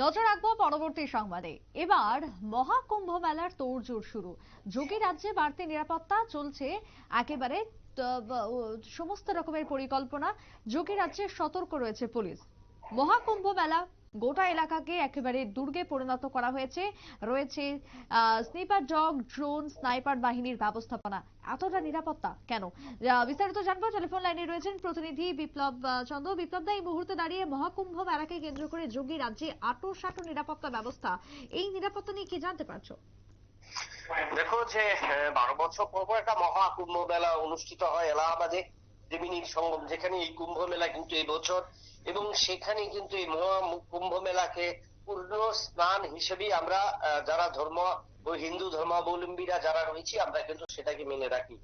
নজর রাখবো পরবর্তী সংবাদে। এবার মহাকুম্ভ মেলার তোড়জোড় শুরু। যোগী রাজ্যে বাড়তি নিরাপত্তা চলছে একেবারে সমস্ত রকমের পরিকল্পনা। যোগী রাজ্যে সতর্ক রয়েছে পুলিশ। মহাকুম্ভ মেলা গোটা এলাকাকে একেবারে দুর্গে পরিণত করা হয়েছে। রয়েছে স্নিপার ডগ, ড্রোন, স্নাইপার বাহিনীর ব্যবস্থাপনা। এতটা নিরাপত্তা কেন, বিস্তারিত জানবো। টেলিফোন লাইনে রয়েছেন প্রতিনিধি বিপ্লব চন্দ্র। বিপ্লব দা, এই মুহূর্তে দাঁড়িয়ে মহাকুম্ভ মেলাকে কেন্দ্র করে যোগী রাজ্যে আঁটো নিরাপত্তা ব্যবস্থা, এই নিরাপত্তা নিয়ে কি জানতে পারছো? দেখো যে 12 বছর পর একটা মহাকুম্ভ মেলা অনুষ্ঠিত হয় এলাহাবাদে ত্রিবেণীর সঙ্গম, যেখানে এই কুম্ভ মেলা কিন্তু এই বছর, এবং সেখানে কিন্তু এই মহা কুম্ভ মেলাকে পূর্ণ স্নান হিসেবে আমরা যারা ধর্ম ও হিন্দু ধর্মাবলম্বীরা যারা রয়েছি আমরা কিন্তু সেটাকে মেনে রাখি,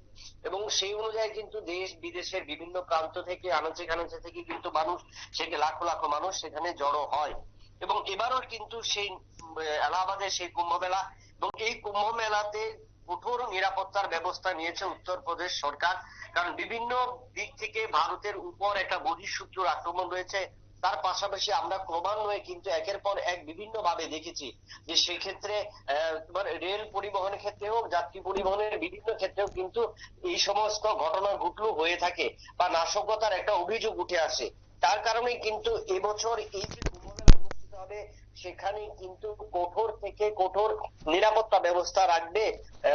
এবং সেই অনুযায়ী কিন্তু দেশ বিদেশের বিভিন্ন প্রান্ত থেকে আনাচে কানাচে থেকে কিন্তু মানুষ, সেখানে লাখো লাখো মানুষ সেখানে জড়ো হয়। এবং এবারও কিন্তু সেই এলাহাবাদের সেই কুম্ভ মেলা, এবং এই কুম্ভ মেলাতে কঠোর নিরাপত্তার ব্যবস্থা নিয়েছে উত্তরপ্রদেশ সরকার। কারণ বিভিন্ন দিক থেকে ভারতের উপর একটা বহিঃশত্রুর আক্রমণ রয়েছে। তার পাশাপাশি আমরা ক্রমান্বয়ে কিন্তু একের পর এক বিভিন্ন ভাবে দেখেছি যে সেক্ষেত্রে তোমার রেল পরিবহনের ক্ষেত্রে হোক, যাত্রী পরিবহনের বিভিন্ন ক্ষেত্রেও কিন্তু এই সমস্ত ঘটনা ঘটলো হয়ে থাকে বা নাশকতার একটা অভিযোগ উঠে আসে। তার কারণে কিন্তু এবছর এই যে কুম্ভ মেলা অনুষ্ঠিত হবে সেখানে কিন্তু কঠোর থেকে কঠোর নিরাপত্তা ব্যবস্থা রাখবে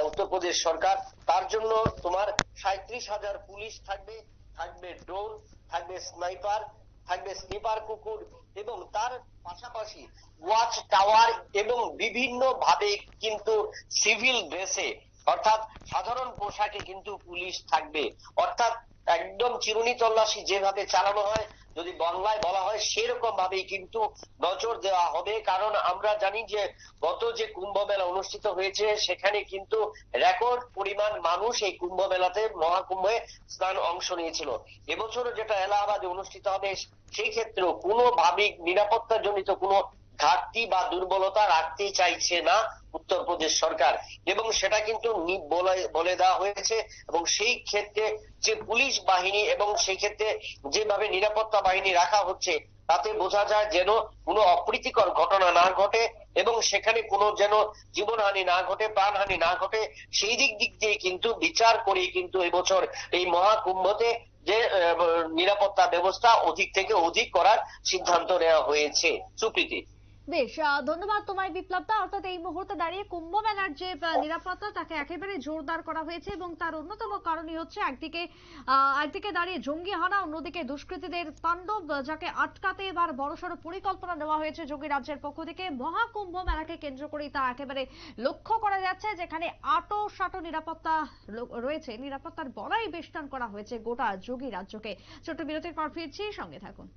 উত্তরপ্রদেশ সরকার। তার জন্য তোমার 37,000 পুলিশ থাকবে, থাকবে ড্রোন, থাকবে স্নাইপার, থাকবে স্নিপার কুকুর, এবং তার পাশাপাশি ওয়াচ টাওয়ার, এবং বিভিন্ন ভাবে কিন্তু সিভিল ড্রেসে অর্থাৎ সাধারণ পোশাকে কিন্তু পুলিশ থাকবে। অর্থাৎ একদম চিরুনি তল্লাশি যেভাবে চালানো হয়, যদি বাংলায় বলা হয় সেরকম ভাবেই কিন্তু নজর দেওয়া হবে। কারণ আমরা জানি যে গত যে কুম্ভ মেলা অনুষ্ঠিত হয়েছে সেখানে কিন্তু রেকর্ড পরিমাণ মানুষ এই কুম্ভ মেলাতে মহাকুম্ভে স্নান অংশ নিয়েছিল। এবছরও যেটা এলাহাবাদে অনুষ্ঠিত হবে সেই ক্ষেত্রেও কোনোভাবেই নিরাপত্তা জনিত কোনো ঘাটতি বা দুর্বলতা রাখতে চাইছে না উত্তরপ্রদেশ সরকার, এবং সেটা কিন্তু বলে দেওয়া হয়েছে। এবং সেই ক্ষেত্রে যে পুলিশ বাহিনী এবং সেই ক্ষেত্রে যেভাবে নিরাপত্তা বাহিনী রাখা হচ্ছে তাতে বোঝা যায় যেন কোনো অপ্রীতিকর ঘটনা না ঘটে, এবং সেখানে কোনো যেন জীবনহানি না ঘটে, প্রাণহানি না ঘটে, সেই দিক দিয়ে কিন্তু বিচার করে কিন্তু এবছর এই মহাকুম্ভতে যে নিরাপত্তা ব্যবস্থা অধিক থেকে অধিক করার সিদ্ধান্ত নেওয়া হয়েছে। সুপ্রীতি, বেশ, ধন্যবাদ তোমায় বিপ্লব দা। অর্থাৎ এই মুহূর্তে দাঁড়িয়ে কুম্ভ মেলার যে নিরাপত্তা তাকে একেবারে জোরদার করা হয়েছে, এবং তার অন্যতম কারণই হচ্ছে একদিকে দাঁড়িয়ে জঙ্গি হানা, অন্যদিকে দুষ্কৃতীদের তাণ্ডব, যাকে আটকাতে এবার বড়সড় পরিকল্পনা নেওয়া হয়েছে যোগী রাজ্যের পক্ষ থেকে। মহাকুম্ভ মেলাকে কেন্দ্র করেই তা একেবারে লক্ষ্য করা যাচ্ছে, যেখানে আঁটো নিরাপত্তা রয়েছে। নিরাপত্তার বড়াই বেষ্টন করা হয়েছে গোটা যোগী রাজ্যকে। ছোট্ট বিরতির পর ফিরছি, সঙ্গে থাকুন।